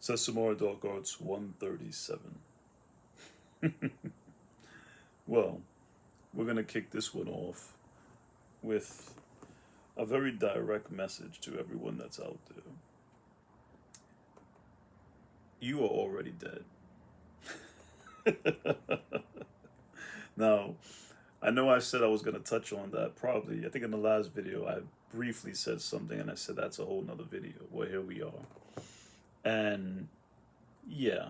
Sesamora Dark Arts 137. Well, we're going to kick this one off with a very direct message to everyone that's out there. You are already dead. Now, I know I said I was going to touch on that probably. I think in the last video I briefly said something and I said that's a whole nother video. Well, here we are. And yeah,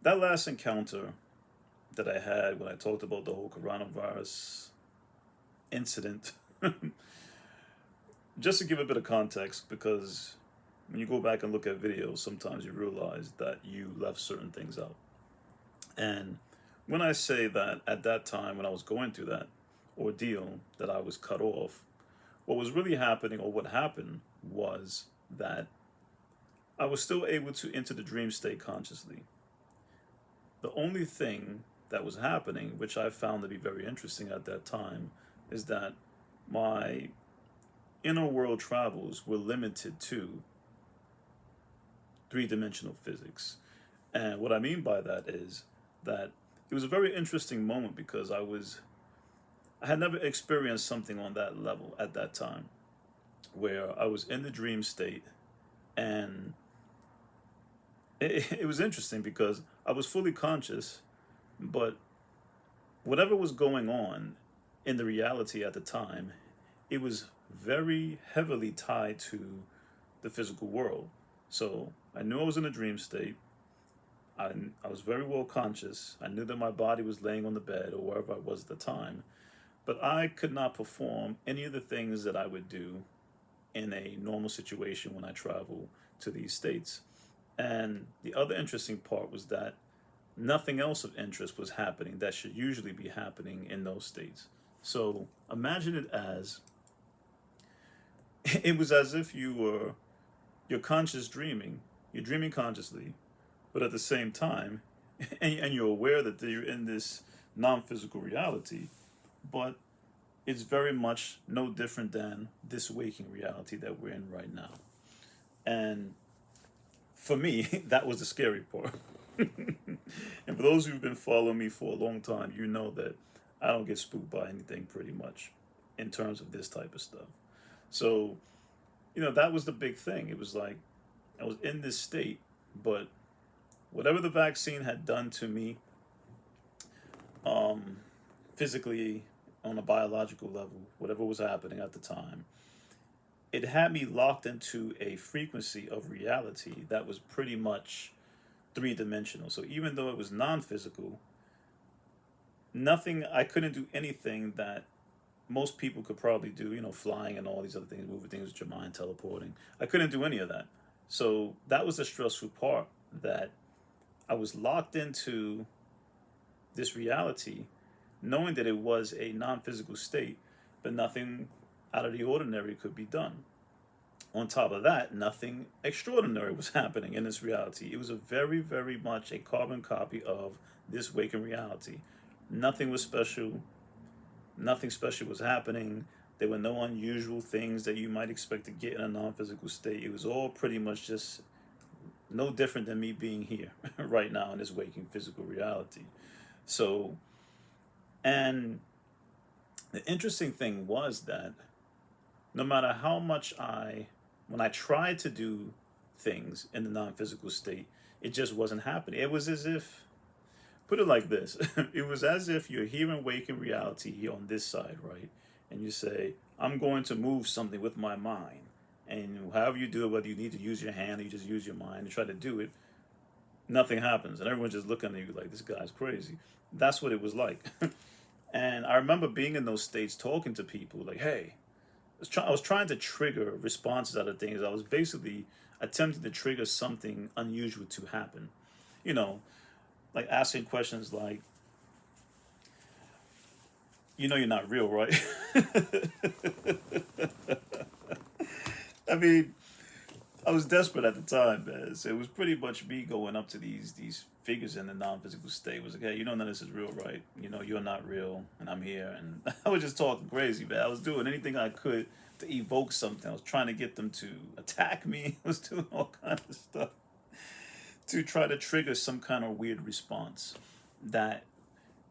that last encounter that I had when I talked about the whole coronavirus incident, just to give a bit of context, because when you go back and look at videos, sometimes you realize that you left certain things out. And when I say that at that time, when I was going through that ordeal, that I was cut off, what was really happening, or what happened, was that I was still able to enter the dream state consciously. The only thing that was happening, which I found to be very interesting at that time, is that my inner world travels were limited to three-dimensional physics. And what I mean by that is that it was a very interesting moment because I had never experienced something on that level at that time, where I was in the dream state, and it was interesting because I was fully conscious, but whatever was going on in the reality at the time, it was very heavily tied to the physical world. So I knew I was in a dream state. I was very well conscious. I knew that my body was laying on the bed or wherever I was at the time, but I could not perform any of the things that I would do in a normal situation when I travel to these states. And the other interesting part was that nothing else of interest was happening that should usually be happening in those states. So imagine it as it was as if you're conscious dreaming, you're dreaming consciously, but at the same time, and you're aware that you're in this non-physical reality, but it's very much no different than this waking reality that we're in right now. And for me, that was the scary part. And for those who've been following me for a long time, you know that I don't get spooked by anything pretty much in terms of this type of stuff. So, that was the big thing. It was like I was in this state, but whatever the vaccine had done to me, physically, on a biological level, whatever was happening at the time, it had me locked into a frequency of reality that was pretty much three-dimensional. So even though it was non-physical, I couldn't do anything that most people could probably do, flying and all these other things, moving things with your mind, teleporting. I couldn't do any of that. So that was the stressful part, that I was locked into this reality, knowing that it was a non-physical state, but nothing out of the ordinary could be done. On top of that, nothing extraordinary was happening in this reality. It was a very, very much a carbon copy of this waking reality. Nothing was special. Nothing special was happening. There were no unusual things that you might expect to get in a non-physical state. It was all pretty much just no different than me being here right now in this waking physical reality. So, and the interesting thing was that no matter how much when I tried to do things in the non-physical state, it just wasn't happening. It was as if, put it like this, it was as if you're here in waking reality here on this side, right? And you say, I'm going to move something with my mind. And however you do it, whether you need to use your hand or you just use your mind and try to do it, nothing happens. And everyone's just looking at you like, this guy's crazy. That's what it was like. And I remember being in those states talking to people like, hey, I was trying to trigger responses out of things. I was basically attempting to trigger something unusual to happen. Like asking questions like, you're not real, right? I mean, I was desperate at the time, man. So it was pretty much me going up to these figures in the non-physical state. It was like, hey, none of this is real, right? You're not real, and I'm here. And I was just talking crazy, man. I was doing anything I could to evoke something. I was trying to get them to attack me. I was doing all kinds of stuff to try to trigger some kind of weird response that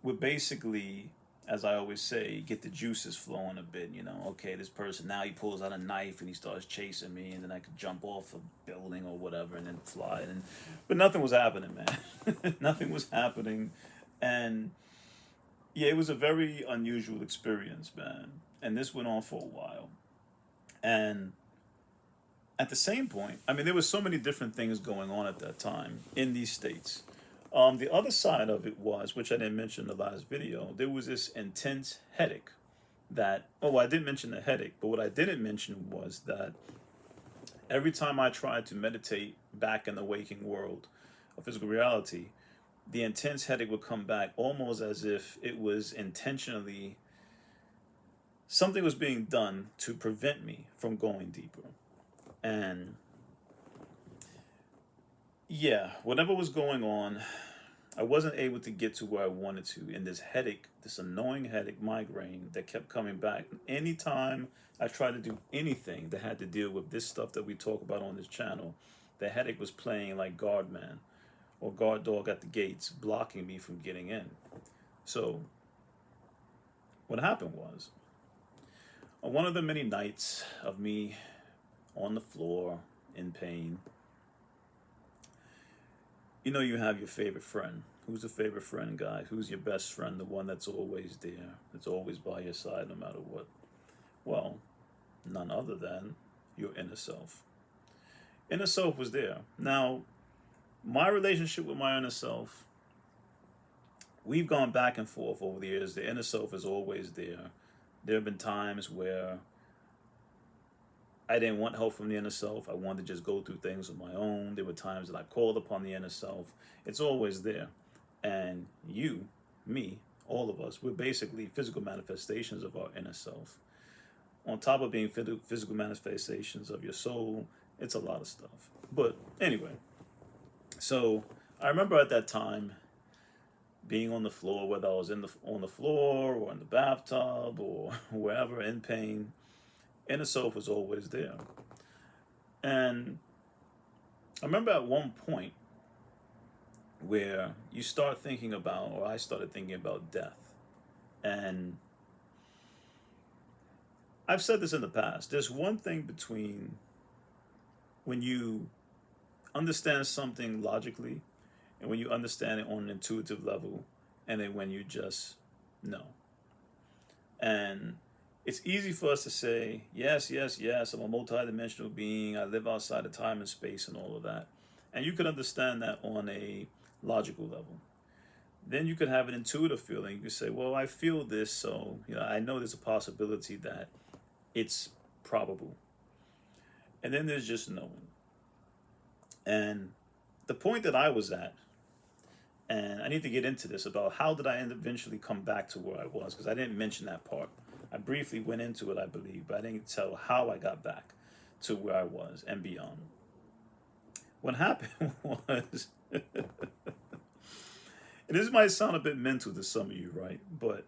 would basically, as I always say, get the juices flowing a bit. You know, okay, this person now he pulls out a knife and he starts chasing me, and then I could jump off a building or whatever and then fly. And but nothing was happening, man. Nothing was happening, and yeah, it was a very unusual experience, man. And this went on for a while, and at the same point, I mean, there was so many different things going on at that time in these states. The other side of it was, which I didn't mention in the last video, there was this intense headache that, oh, I didn't mention the headache, but what I didn't mention was that every time I tried to meditate back in the waking world of physical reality, the intense headache would come back almost as if it was intentionally, something was being done to prevent me from going deeper. And yeah, whatever was going on, I wasn't able to get to where I wanted to. And this headache, this annoying headache, migraine that kept coming back. Anytime I tried to do anything that had to deal with this stuff that we talk about on this channel, the headache was playing like guard man or guard dog at the gates, blocking me from getting in. So what happened was, on one of the many nights of me on the floor in pain, you know, you have your favorite friend. Who's the favorite friend, guy? Who's your best friend? The one that's always there, that's always by your side no matter what. Well, none other than your inner self. Inner self was there. Now, my relationship with my inner self, we've gone back and forth over the years. The inner self is always there. There have been times where I didn't want help from the inner self. I wanted to just go through things on my own. There were times that I called upon the inner self. It's always there. And you, me, all of us, we're basically physical manifestations of our inner self. On top of being physical manifestations of your soul, it's a lot of stuff. But anyway, so I remember at that time being on the floor, whether I was on the floor or in the bathtub or wherever in pain, inner self was always there. And I remember at one point where you start thinking about, or I started thinking about death. And I've said this in the past. There's one thing between when you understand something logically and when you understand it on an intuitive level, and then when you just know. And it's easy for us to say, yes, yes, yes, I'm a multidimensional being. I live outside of time and space and all of that. And you could understand that on a logical level. Then you could have an intuitive feeling. You could say, well, I feel this, so I know there's a possibility that it's probable. And then there's just knowing. And the point that I was at, and I need to get into this about how did I eventually come back to where I was, because I didn't mention that part. I briefly went into it, I believe, but I didn't tell how I got back to where I was and beyond. What happened was, and this might sound a bit mental to some of you, right? But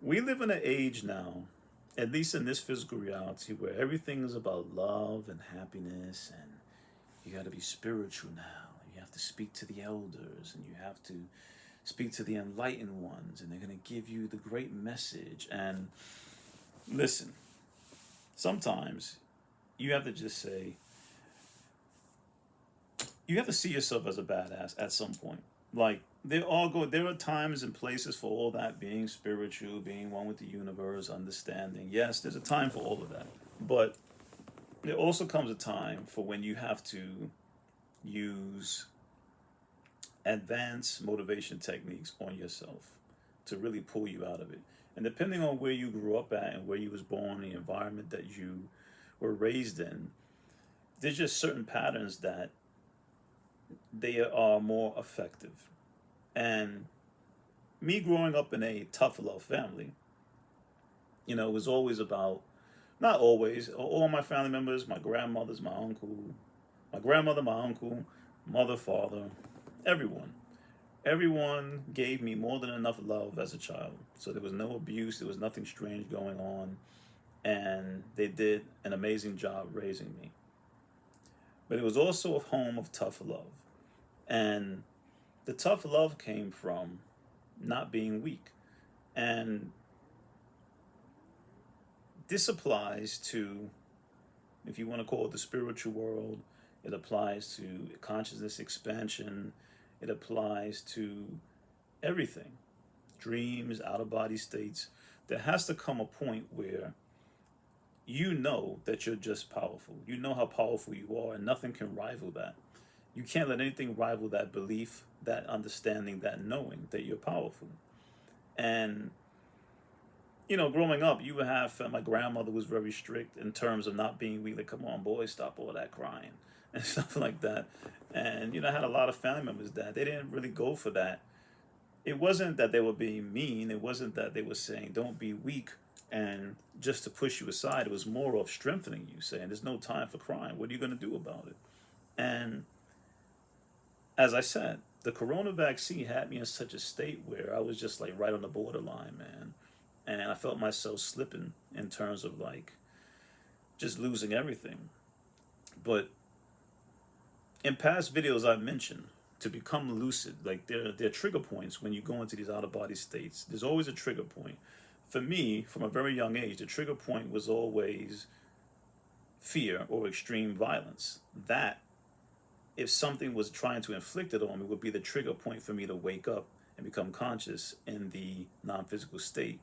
we live in an age now, at least in this physical reality, where everything is about love and happiness, and you got to be spiritual now. You have to speak to the elders, and you have to speak to the enlightened ones, and they're going to give you the great message. And listen, sometimes you have to just say, you have to see yourself as a badass at some point. Like, there are times and places for all that, being spiritual, being one with the universe, understanding. Yes, there's a time for all of that. But there also comes a time for when you have to use advanced motivation techniques on yourself to really pull you out of it. And depending on where you grew up at and where you was born, the environment that you were raised in, there's just certain patterns that they are more effective. And me growing up in a tough love family, it was always about, not always, all my family members, my grandmothers, my uncle, my grandmother, my uncle, mother, father, everyone. Everyone gave me more than enough love as a child. So there was no abuse, there was nothing strange going on. and they did an amazing job raising me. But it was also a home of tough love. And the tough love came from not being weak. And this applies to, if you want to call it the spiritual world, it applies to consciousness expansion, it applies to everything, dreams, out of body states. There has to come a point where you know that you're just powerful. You know how powerful you are, and nothing can rival that. You can't let anything rival that belief, that understanding, that knowing that you're powerful. And growing up, you would have my grandmother was very strict in terms of not being weak. Like, come on, boys, stop all that crying and stuff like that. And I had a lot of family members that they didn't really go for that. It wasn't that they were being mean. It wasn't that they were saying don't be weak and just to push you aside. It was more of strengthening you, saying there's no time for crying. What are you going to do about it? And as I said, the corona vaccine had me in such a state where I was just like right on the borderline, man. And I felt myself slipping in terms of like just losing everything. But in past videos, I mentioned to become lucid, like there are trigger points when you go into these out of body states. There's always a trigger point. For me, from a very young age, the trigger point was always fear or extreme violence. That, if something was trying to inflict it on me, would be the trigger point for me to wake up and become conscious in the non-physical state.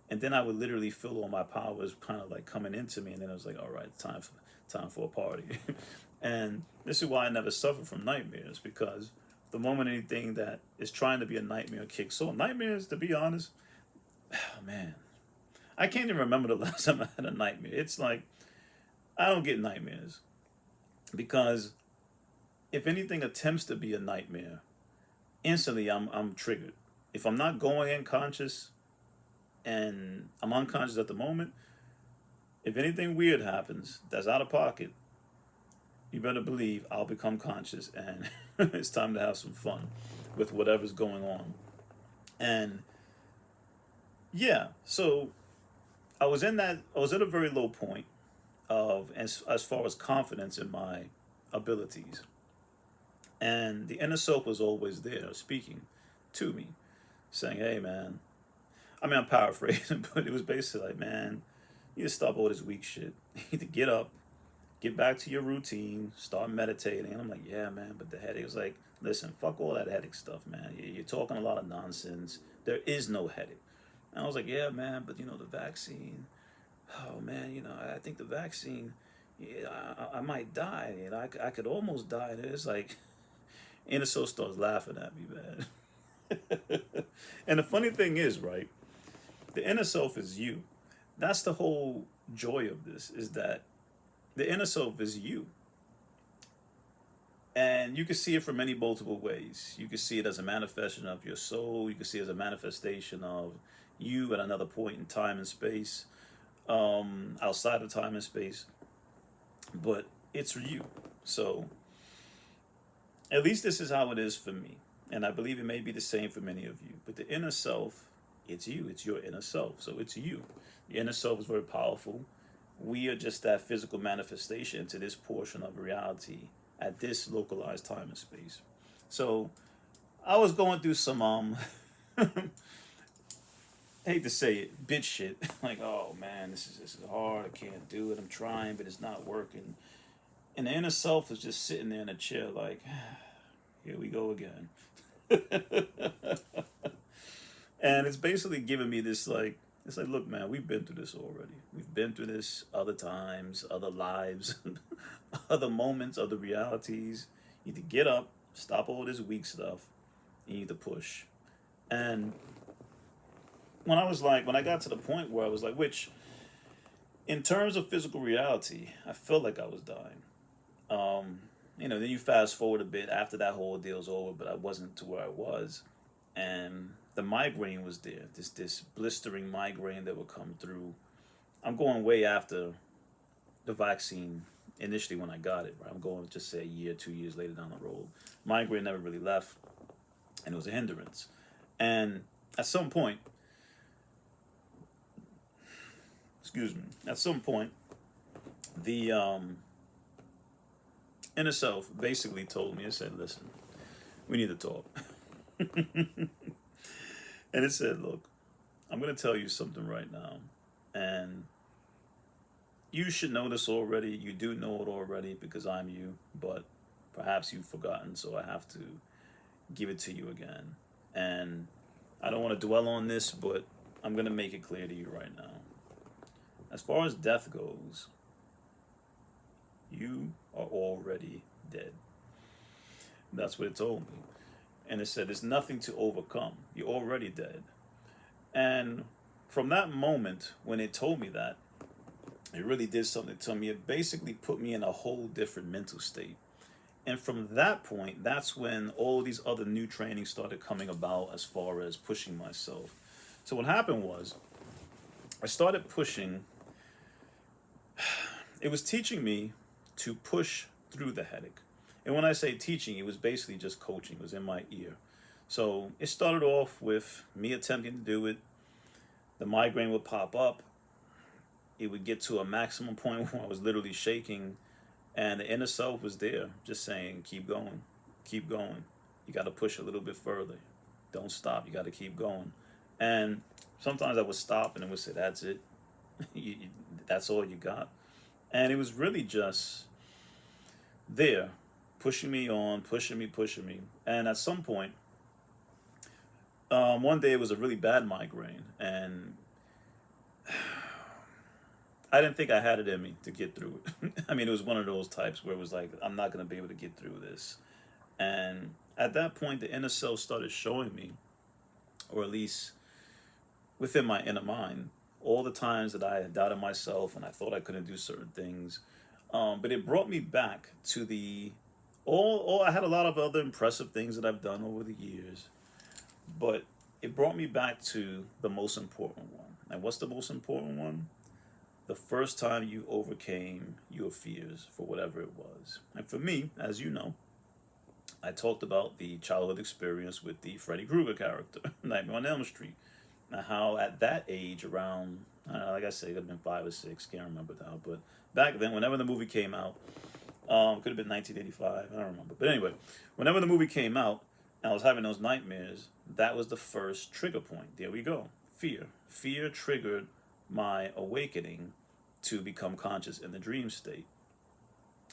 And then I would literally feel all my powers kind of like coming into me, and then I was like, all right, time for a party. And this is why I never suffered from nightmares, because the moment anything that is trying to be a nightmare kicks on, nightmares, to be honest, oh man, I can't even remember the last time I had a nightmare. It's like I don't get nightmares because if anything attempts to be a nightmare, instantly I'm triggered. If I'm not going in conscious and I'm unconscious at the moment, if anything weird happens that's out of pocket, you better believe I'll become conscious and it's time to have some fun with whatever's going on. And yeah, so I was at a very low point of as far as confidence in my abilities. And the inner self was always there speaking to me, saying, hey man, I mean I'm paraphrasing, but it was basically like, man, you need to stop all this weak shit. You need to get up, get back to your routine, start meditating. And I'm like, yeah, man, but the headache was like, listen, fuck all that headache stuff, man. You're talking a lot of nonsense. There is no headache. And I was like, yeah, man, but the vaccine, oh man, I think the vaccine, yeah, I might die. I could almost die. And it's like, inner soul starts laughing at me, man. And the funny thing is, right, the inner self is you. That's the whole joy of this, is that the inner self is you. And you can see it from many multiple ways. You can see it as a manifestation of your soul. You can see it as a manifestation of you at another point in time and space, outside of time and space. But it's you. So at least this is how it is for me. And I believe it may be the same for many of you. But the inner self, it's you. It's your inner self. So it's you. The inner self is very powerful. We are just that physical manifestation to this portion of reality at this localized time and space. So I was going through some I hate to say it, bitch shit. Like, oh man, this is hard. I can't do it. I'm trying, but it's not working. And the inner self is just sitting there in a chair, like, here we go again. And it's basically giving me this like, it's like, look, man, we've been through this already. We've been through this other times, other lives, other moments, other realities. You need to get up, stop all this weak stuff. You need to push. And when I got to the point where I was like, which, in terms of physical reality, I felt like I was dying. Then you fast forward a bit after that whole deal's over, but I wasn't to where I was. And the migraine was there, this blistering migraine that would come through. I'm going way after the vaccine initially when I got it, right? I'm going just say a year, 2 years later down the road. Migraine never really left, and it was a hindrance. And at some point, excuse me, at some point, the inner self basically told me, it said, listen, we need to talk. And it said, look, I'm going to tell you something right now. And you should know this already. You do know it already because I'm you, but perhaps you've forgotten, so I have to give it to you again. And I don't want to dwell on this, but I'm going to make it clear to you right now. As far as death goes, you are already dead. That's what it told me. And it said, there's nothing to overcome. You're already dead. And from that moment, when it told me that, it really did something to me. It basically put me in a whole different mental state. And from that point, that's when all these other new trainings started coming about as far as pushing myself. So what happened was, I started pushing. It was teaching me to push through the headache. And when I say teaching, it was basically just coaching. It was in my ear. So it started off with me attempting to do it. The migraine would pop up. It would get to a maximum point where I was literally shaking. And the inner self was there just saying, keep going, keep going. You got to push a little bit further. Don't stop. You got to keep going. And sometimes I would stop and it would say, that's it. That's all you got. And it was really just there, pushing me on, pushing me. And at some point, one day it was a really bad migraine. And I didn't think I had it in me to get through it. I mean, it was one of those types where it was like, I'm not going to be able to get through this. And at that point, the inner self started showing me, or at least within my inner mind, all the times that I had doubted myself and I thought I couldn't do certain things. But it brought me back to all I had a lot of other impressive things that I've done over the years, but it brought me back to the most important one. And what's the most important one? The first time you overcame your fears for whatever it was. And for me, as you know, I talked about the childhood experience with the Freddy Krueger character, Nightmare on Elm Street. Now, how at that age, around, like I say, it could have been 5 or 6, can't remember now, but back then, whenever the movie came out, could have been 1985, I don't remember. But anyway, whenever the movie came out, and I was having those nightmares, that was the first trigger point. There we go. Fear. Fear triggered my awakening to become conscious in the dream state.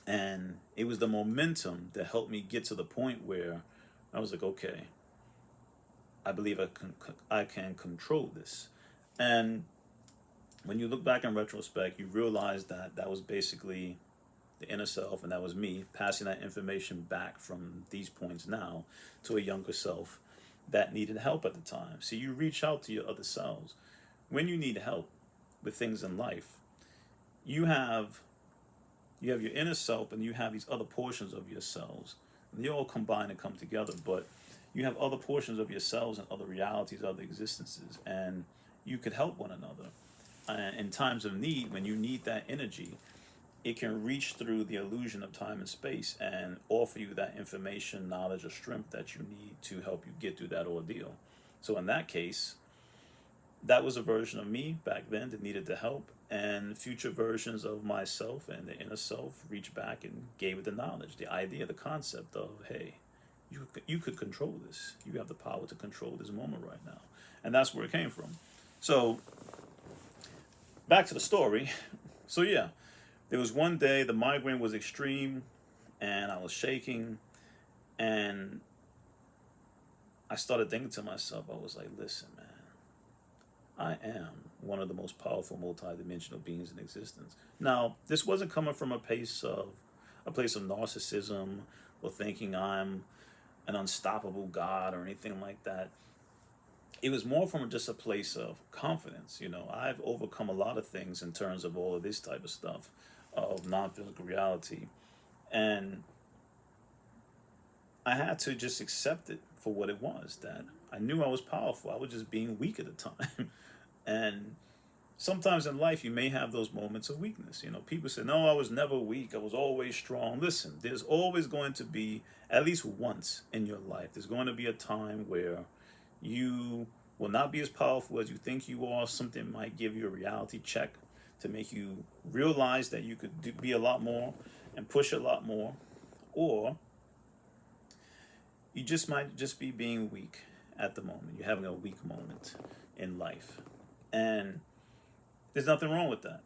And it was the momentum that helped me get to the point where I was like, okay, I believe I can control this. And when you look back in retrospect, you realize that that was basically the inner self, and that was me passing that information back from these points now to a younger self that needed help at the time. So you reach out to your other selves. When you need help with things in life, you have your inner self and you have these other portions of yourselves. They all combine and come together, but you have other portions of yourselves and other realities, other existences, and you could help one another. And in times of need, when you need that energy, it can reach through the illusion of time and space and offer you that information, knowledge, or strength that you need to help you get through that ordeal. So in that case, that was a version of me back then that needed the help, and future versions of myself and the inner self reached back and gave it the knowledge, the idea, the concept of, hey, you could control this. You have the power to control this moment right now. And that's where it came from. So back to the story. So yeah, there was one day the migraine was extreme and I was shaking, and I started thinking to myself, I was like, listen, man, I am one of the most powerful multidimensional beings in existence. Now, this wasn't coming from a place of narcissism or thinking I'm an unstoppable God or anything like that. It was more from just a place of confidence. You know, I've overcome a lot of things in terms of all of this type of stuff, of non-physical reality. And I had to just accept it for what it was, that I knew I was powerful. I was just being weak at the time. And sometimes in life, you may have those moments of weakness. You know, people say, no, I was never weak. I was always strong. Listen, there's always going to be, at least once in your life, there's going to be a time where you will not be as powerful as you think you are. Something might give you a reality check. to make you realize that you could be a lot more and push a lot more, or you just might just be being weak at the moment. You're having a weak moment in life. And there's nothing wrong with that.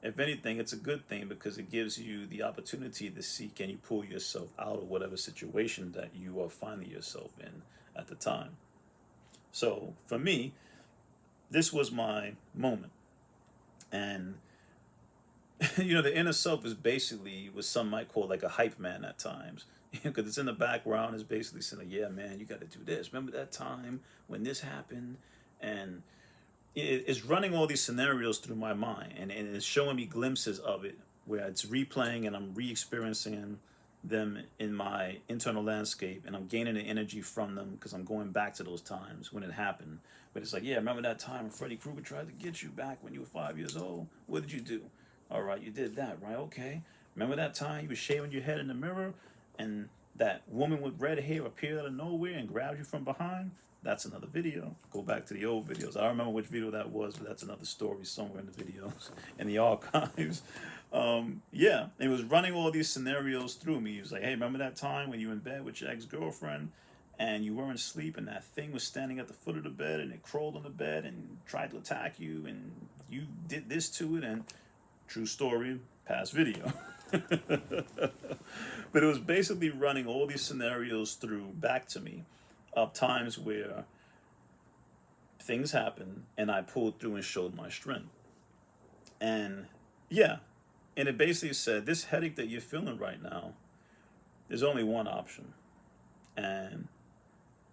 If anything, it's a good thing because it gives you the opportunity to see, can you pull yourself out of whatever situation that you are finding yourself in at the time. So for me, this was my moment. And the inner self is basically what some might call like a hype man at times. Because it's in the background, it's basically saying, like, yeah, man, you got to do this. Remember that time when this happened? And it's running all these scenarios through my mind, and it's showing me glimpses of it where it's replaying and I'm re-experiencing them in my internal landscape, and I'm gaining the energy from them because I'm going back to those times when it happened. But it's like, yeah, remember that time when Freddy Krueger tried to get you back when you were 5 years old? What did you do? All right, you did that, right? Okay. Remember that time you were shaving your head in the mirror and that woman with red hair appeared out of nowhere and grabbed you from behind? That's another video. Go back to the old videos. I don't remember which video that was, but that's another story somewhere in the videos, in the archives. Yeah, it was running all these scenarios through me. He was like, hey, remember that time when you were in bed with your ex-girlfriend and you weren't asleep and that thing was standing at the foot of the bed and it crawled on the bed and tried to attack you and you did this to it, and true story, past video. But it was basically running all these scenarios through back to me of times where things happened and I pulled through and showed my strength. And yeah, and it basically said, this headache that you're feeling right now, there's only one option. And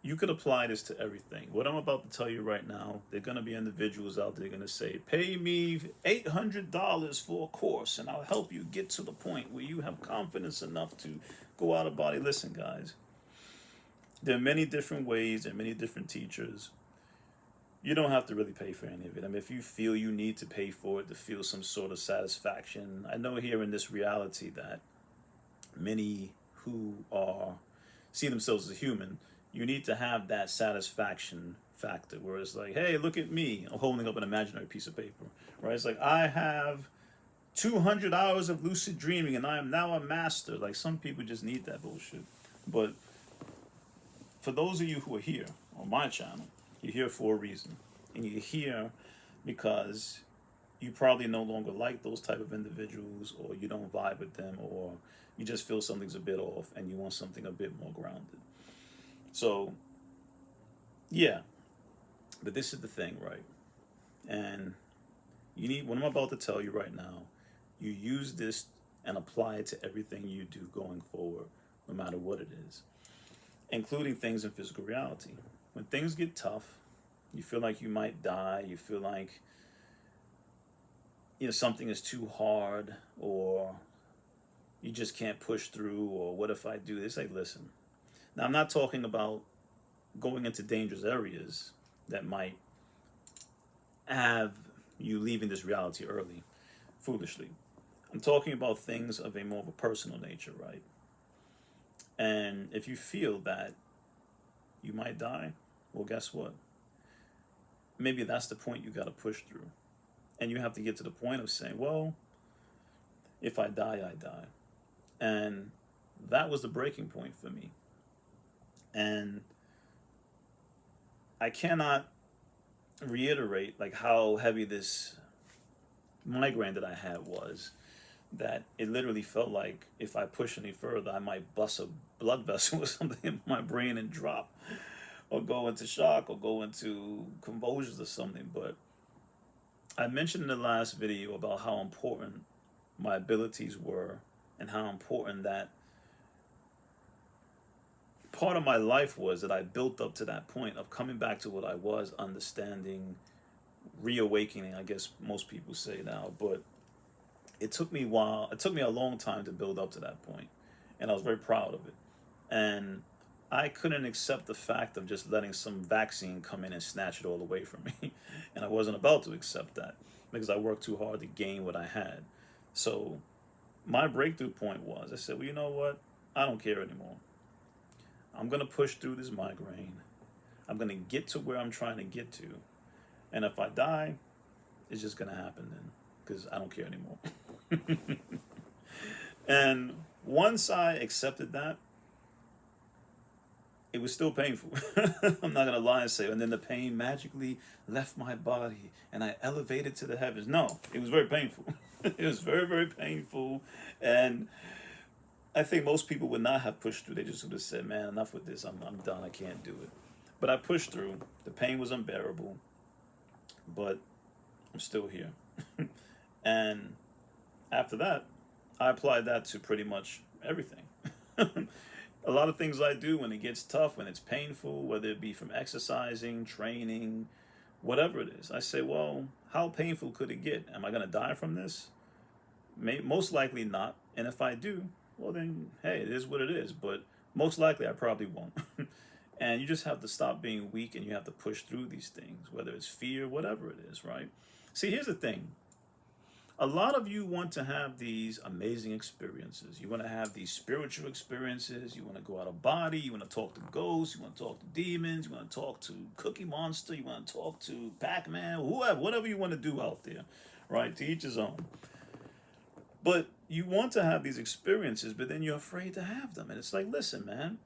you could apply this to everything. What I'm about to tell you right now, there are going to be individuals out there going to say, pay me $800 for a course and I'll help you get to the point where you have confidence enough to go out of body. Listen, guys, there are many different ways and many different teachers. You don't have to really pay for any of it. I mean, if you feel you need to pay for it to feel some sort of satisfaction, I know here in this reality that many who are see themselves as a human, you need to have that satisfaction factor where it's like, hey, look at me. I'm holding up an imaginary piece of paper, right? It's like, I have 200 hours of lucid dreaming and I am now a master. Like, some people just need that bullshit. But for those of you who are here on my channel, you're here for a reason. And you're here because you probably no longer like those type of individuals, or you don't vibe with them, or you just feel something's a bit off and you want something a bit more grounded. So, yeah. But this is the thing, right? And you need, what I'm about to tell you right now, you use this and apply it to everything you do going forward, no matter what it is, including things in physical reality. When things get tough, you feel like you might die, you feel like something is too hard, or you just can't push through, or what if I do this? Like, listen. Now, I'm not talking about going into dangerous areas that might have you leaving this reality early, foolishly. I'm talking about things of a more of a personal nature, right? And if you feel that you might die, well, guess what? Maybe that's the point you got to push through. And you have to get to the point of saying, well, if I die, I die. And that was the breaking point for me. And I cannot reiterate like how heavy this migraine that I had was, that it literally felt like if I push any further, I might bust a blood vessel or something in my brain and drop, or go into shock, or go into convulsions or something. But I mentioned in the last video about how important my abilities were and how important that part of my life was that I built up to that point of coming back to what I was, understanding, reawakening, I guess most people say now. But it took me a while, it took me a long time to build up to that point, and I was very proud of it. And I couldn't accept the fact of just letting some vaccine come in and snatch it all away from me. And I wasn't about to accept that because I worked too hard to gain what I had. So my breakthrough point was, I said, well, you know what? I don't care anymore. I'm going to push through this migraine. I'm going to get to where I'm trying to get to. And if I die, it's just going to happen then. because I don't care anymore. And once I accepted that, it was still painful. I'm not gonna lie and say, and then the pain magically left my body and I elevated to the heavens. No, it was very painful. It was very, very painful. And I think most people would not have pushed through. They just would have said, man, enough with this. I'm done. I can't do it. But I pushed through. The pain was unbearable, but I'm still here. And after that, I applied that to pretty much everything. A lot of things I do when it gets tough, when it's painful, whether it be from exercising, training, whatever it is, I say, well, how painful could it get? Am I going to die from this? Most likely not. And if I do, well, then, hey, it is what it is. But most likely I probably won't. And you just have to stop being weak and you have to push through these things, whether it's fear, whatever it is, right? See, here's the thing. A lot of you want to have these amazing experiences. You want to have these spiritual experiences. You want to go out of body. You want to talk to ghosts. You want to talk to demons. You want to talk to Cookie Monster. You want to talk to Pac-Man, whoever, whatever you want to do out there, right? To each his own. But you want to have these experiences, but then you're afraid to have them. And it's like, listen, man,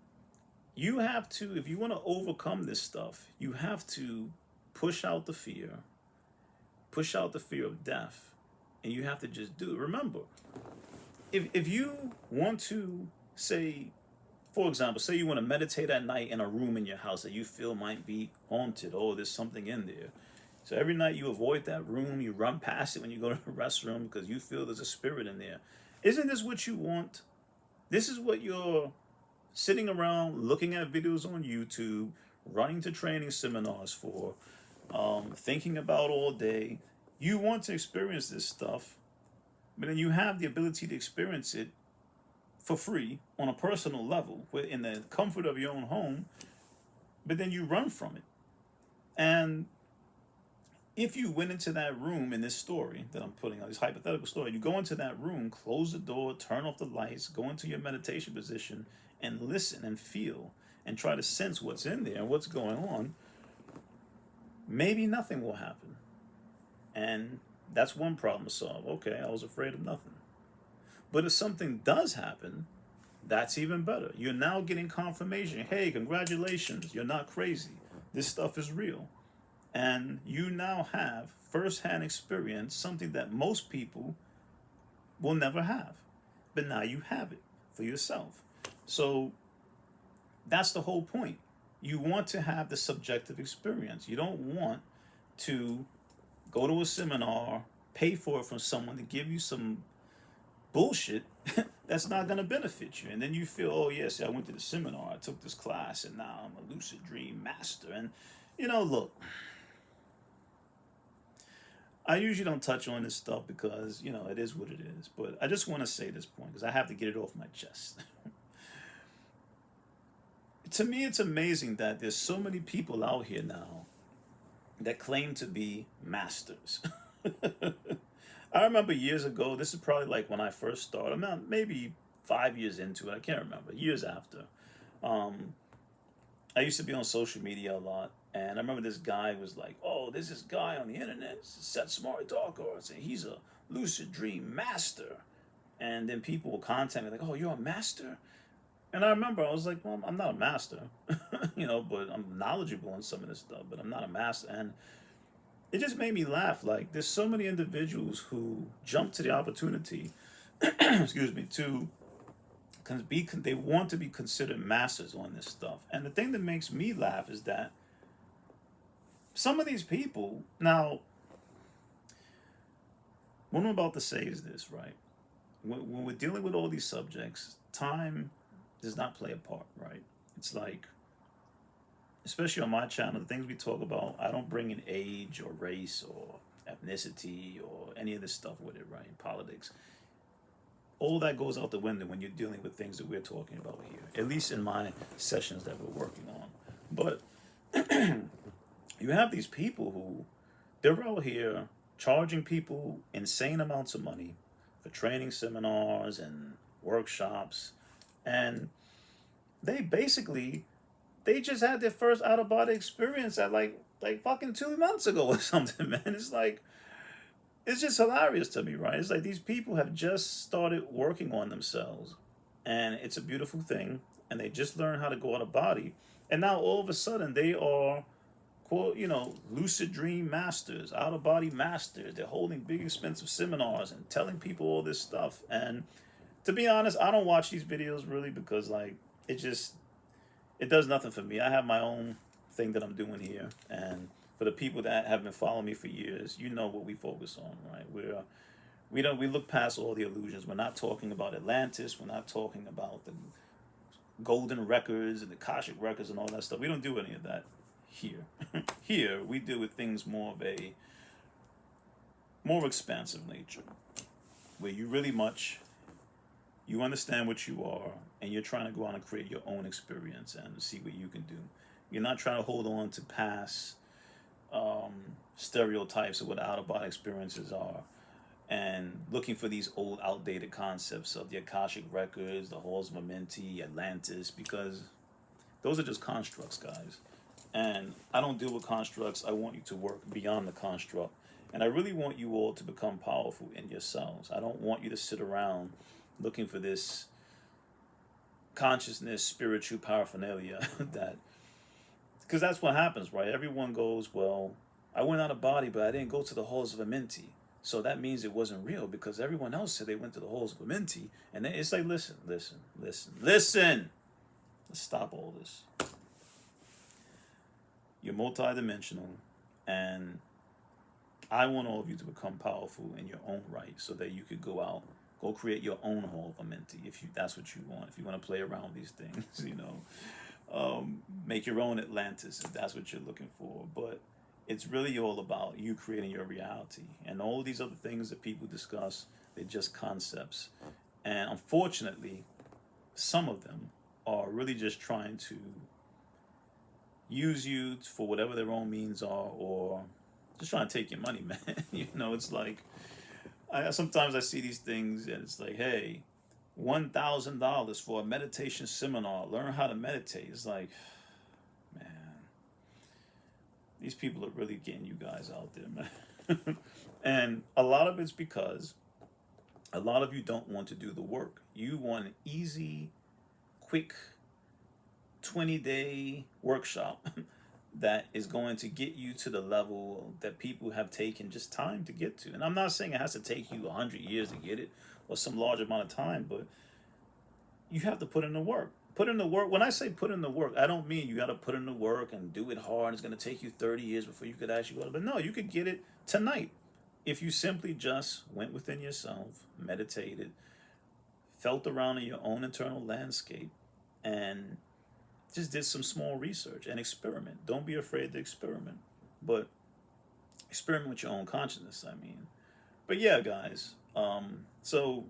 you have to, if you want to overcome this stuff, you have to push out the fear of death, and you have to just do it. Remember, if you want to, say, for example, say you want to meditate at night in a room in your house that you feel might be haunted, oh, there's something in there. So every night you avoid that room, you run past it when you go to the restroom because you feel there's a spirit in there. Isn't this what you want? This is what you're sitting around looking at videos on YouTube, running to training seminars for, thinking about all day. You want to experience this stuff, but then you have the ability to experience it for free on a personal level, in the comfort of your own home, but then you run from it. And if you went into that room in this story that I'm putting on, this hypothetical story, you go into that room, close the door, turn off the lights, go into your meditation position, and listen and feel and try to sense what's in there and what's going on, maybe nothing will happen. And that's one problem to solve. Okay, I was afraid of nothing. But if something does happen, that's even better. You're now getting confirmation. Hey, congratulations, you're not crazy. This stuff is real. And you now have firsthand experience, something that most people will never have. But now you have it for yourself. So that's the whole point. You want to have the subjective experience. You don't want to go to a seminar, pay for it from someone to give you some bullshit that's not going to benefit you. And then you feel, oh, yes, I went to the seminar, I took this class, and now I'm a lucid dream master. And, look, I usually don't touch on this stuff because, it is what it is. But I just want to say this point because I have to get it off my chest. To me, it's amazing that there's so many people out here now that claim to be masters. I remember years ago, this is probably like when I first started, I'm not, maybe 5 years into it, I can't remember, years after. I used to be on social media a lot, and I remember this guy was like, oh, there's this guy on the internet, Seth Smart Talker, and he's a lucid dream master. And then people will contact me like, oh, you're a master? And I remember I was like, well, I'm not a master, but I'm knowledgeable in some of this stuff, but I'm not a master. And it just made me laugh. Like, there's so many individuals who jump to the opportunity, excuse me, they want to be considered masters on this stuff. And the thing that makes me laugh is that some of these people, now, what I'm about to say is this, right? When we're dealing with all these subjects, time does not play a part, right? It's like, especially on my channel, the things we talk about, I don't bring in age or race or ethnicity or any of this stuff with it, right? Politics. All that goes out the window when you're dealing with things that we're talking about here, at least in my sessions that we're working on. But you have these people who, they're out here charging people insane amounts of money for training seminars and workshops, and they just had their first out of body experience at like fucking 2 months ago or something, man. it's just hilarious to me, right? It's like these people have just started working on themselves, and it's a beautiful thing, and they just learned how to go out of body, and now all of a sudden they are, quote, lucid dream masters, out of body masters. They're holding big expensive seminars and telling people all this stuff. And to be honest, I don't watch these videos really because like it just it does nothing for me. I have my own thing that I'm doing here, and for the people that have been following me for years, you know what we focus on, right? We look past all the illusions. We're not talking about Atlantis. We're not talking about the golden records and the Akashic records and all that stuff. We don't do any of that here. Here we deal with things more of a more expansive nature, where you really much you understand what you are, and you're trying to go out and create your own experience and see what you can do. You're not trying to hold on to past um, stereotypes of what out of body experiences are, and looking for these old outdated concepts of the Akashic records, the halls of Amenti, Atlantis, because those are just constructs, guys. And I don't deal with constructs. I want you to work beyond the construct. And I really want you all to become powerful in yourselves. I don't want you to sit around looking for this consciousness, spiritual paraphernalia that, because that's what happens, right? Everyone goes, well, I went out of body, but I didn't go to the halls of Amenti. So that means it wasn't real because everyone else said they went to the halls of Amenti. And then it's like, listen, listen, listen, listen. Let's stop all this. You're multidimensional, and I want all of you to become powerful in your own right, so that you could go create your own hall of Amenti if that's what you want. If you want to play around with these things, make your own Atlantis if that's what you're looking for. But it's really all about you creating your reality, and all these other things that people discuss, they're just concepts. And unfortunately, some of them are really just trying to use you for whatever their own means are, or just trying to take your money, man. It's like sometimes I see these things and it's like, hey, $1,000 for a meditation seminar. Learn how to meditate. It's like, man, these people are really getting you guys out there, man. And a lot of it's because a lot of you don't want to do the work. You want an easy, quick 20-day workshop that is going to get you to the level that people have taken just time to get to. And I'm not saying it has to take you 100 years to get it or some large amount of time, but you have to put in the work. Put in the work. When I say put in the work, I don't mean you got to put in the work and do it hard. It's going to take you 30 years before you could actually go. But no, you could get it tonight if you simply just went within yourself, meditated, felt around in your own internal landscape, and just did some small research and experiment. Don't be afraid to experiment, but experiment with your own consciousness, I mean. But yeah, guys, so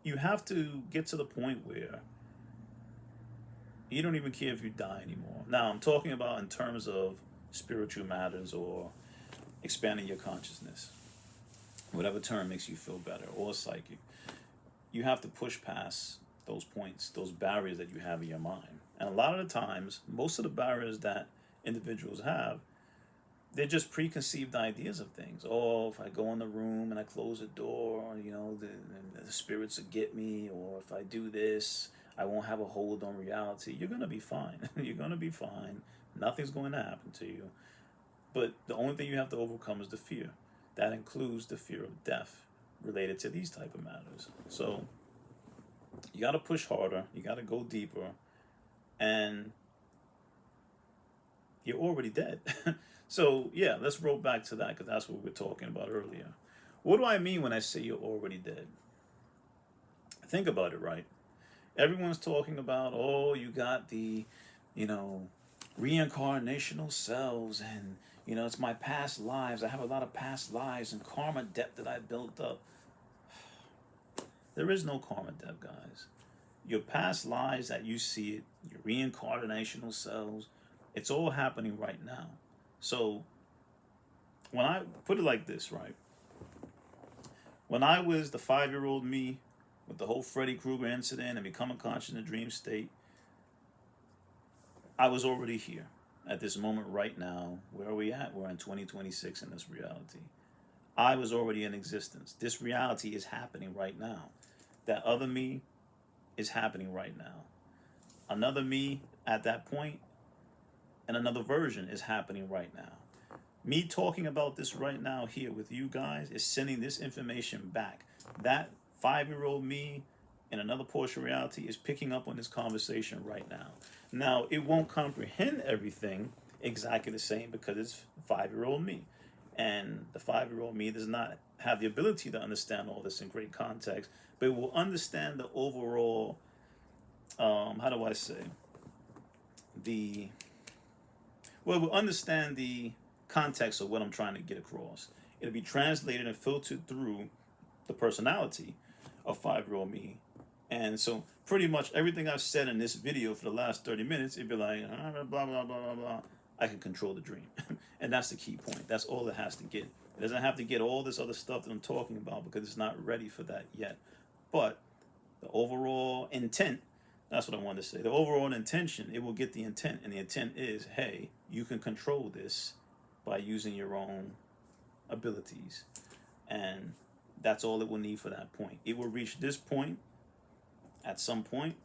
you have to get to the point where you don't even care if you die anymore. Now, I'm talking about in terms of spiritual matters or expanding your consciousness, whatever term makes you feel better, or psychic. You have to push past those points, those barriers that you have in your mind. And a lot of the times, most of the barriers that individuals have, they're just preconceived ideas of things. Oh, if I go in the room and I close the door, the spirits will get me. Or if I do this, I won't have a hold on reality. You're going to be fine. You're going to be fine. Nothing's going to happen to you. But the only thing you have to overcome is the fear. That includes the fear of death related to these type of matters. So you got to push harder. You got to go deeper. And you're already dead. So yeah, let's roll back to that because that's what we were talking about earlier. What do I mean when I say you're already dead? Think about it, right? Everyone's talking about, oh, you got the, reincarnational selves, and it's my past lives. I have a lot of past lives and karma debt that I built up. There is no karma debt, guys. Your past lives that you see it, your reincarnational selves, it's all happening right now. So when I put it like this, right? When I was the 5-year-old me with the whole Freddy Krueger incident and becoming conscious in a dream state, I was already here at this moment right now. Where are we at? We're in 2026 in this reality. I was already in existence. This reality is happening right now. That other me is happening right now. Another me at that point and another version is happening right now. Me talking about this right now here with you guys is sending this information back. That 5-year-old me in another portion of reality is picking up on this conversation right now. Now, it won't comprehend everything exactly the same because it's 5-year-old me. And the 5-year-old me does not have the ability to understand all this in great context, but it will understand the overall, how do I say, the, well, it will understand the context of what I'm trying to get across. It'll be translated and filtered through the personality of 5-year-old me. And so pretty much everything I've said in this video for the last 30 minutes, it'd be like, blah, blah, blah, blah, blah. I can control the dream. And that's the key point. That's all it has to get. It doesn't have to get all this other stuff that I'm talking about because it's not ready for that yet. But the overall intent, that's what I wanted to say. The overall intention, it will get the intent. And the intent is, hey, you can control this by using your own abilities. And that's all it will need for that point. It will reach this point at some point,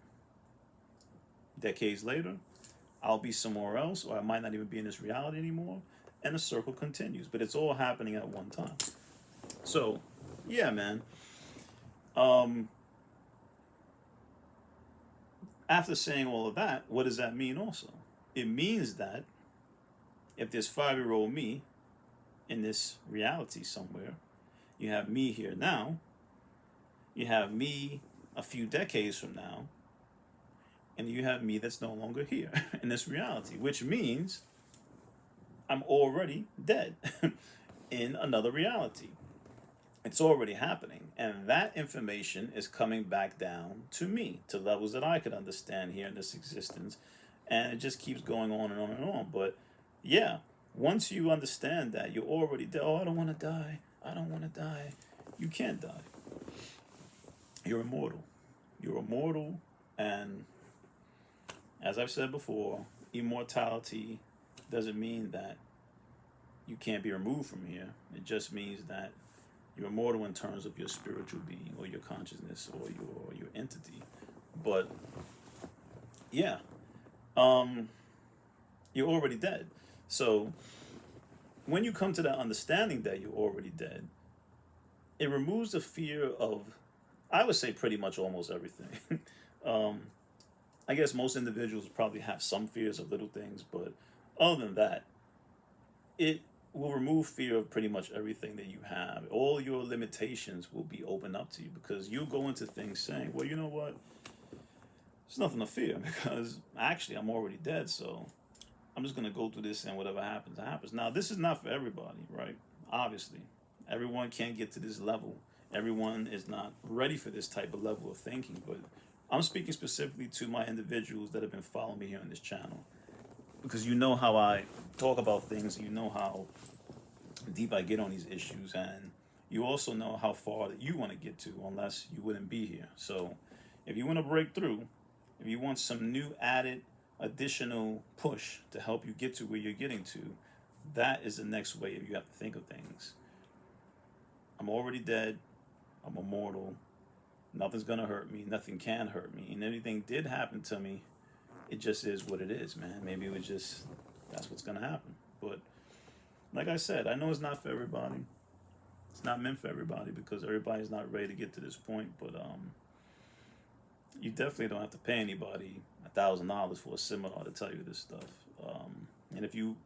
decades later. I'll be somewhere else, or I might not even be in this reality anymore, and the circle continues. But it's all happening at one time. So, yeah, man. After saying all of that, what does that mean also? It means that if there's 5-year-old me in this reality somewhere, you have me here now, you have me a few decades from now, and you have me that's no longer here in this reality, which means I'm already dead in another reality. It's already happening. And that information is coming back down to me, to levels that I could understand here in this existence. And it just keeps going on and on and on. But yeah, once you understand that you're already dead, oh, I don't want to die. I don't want to die. You can't die. You're immortal. You're immortal. And as I've said before, immortality doesn't mean that you can't be removed from here. It just means that you're immortal in terms of your spiritual being or your consciousness or your entity. But yeah, you're already dead. So when you come to that understanding that you're already dead, it removes the fear of, I would say, pretty much almost everything. I guess most individuals probably have some fears of little things, but other than that, it will remove fear of pretty much everything that you have. All your limitations will be opened up to you because you'll go into things saying, well, you know what? There's nothing to fear because actually I'm already dead, so I'm just going to go through this and whatever happens, happens. Now, this is not for everybody, right? Obviously. Everyone can't get to this level. Everyone is not ready for this type of level of thinking, but I'm speaking specifically to my individuals that have been following me here on this channel. Because you know how I talk about things, you know how deep I get on these issues, and you also know how far that you want to get to, unless you wouldn't be here. So if you want to break through, if you want some new added additional push to help you get to where you're getting to, that is the next way you have to think of things. I'm already dead. I'm immortal. Nothing's gonna hurt me. Nothing can hurt me. And anything did happen to me, it just is what it is, man. Maybe it was just, that's what's gonna happen. But like I said, I know it's not for everybody. It's not meant for everybody because everybody's not ready to get to this point. But you definitely don't have to pay anybody $1,000 for a seminar to tell you this stuff. And if you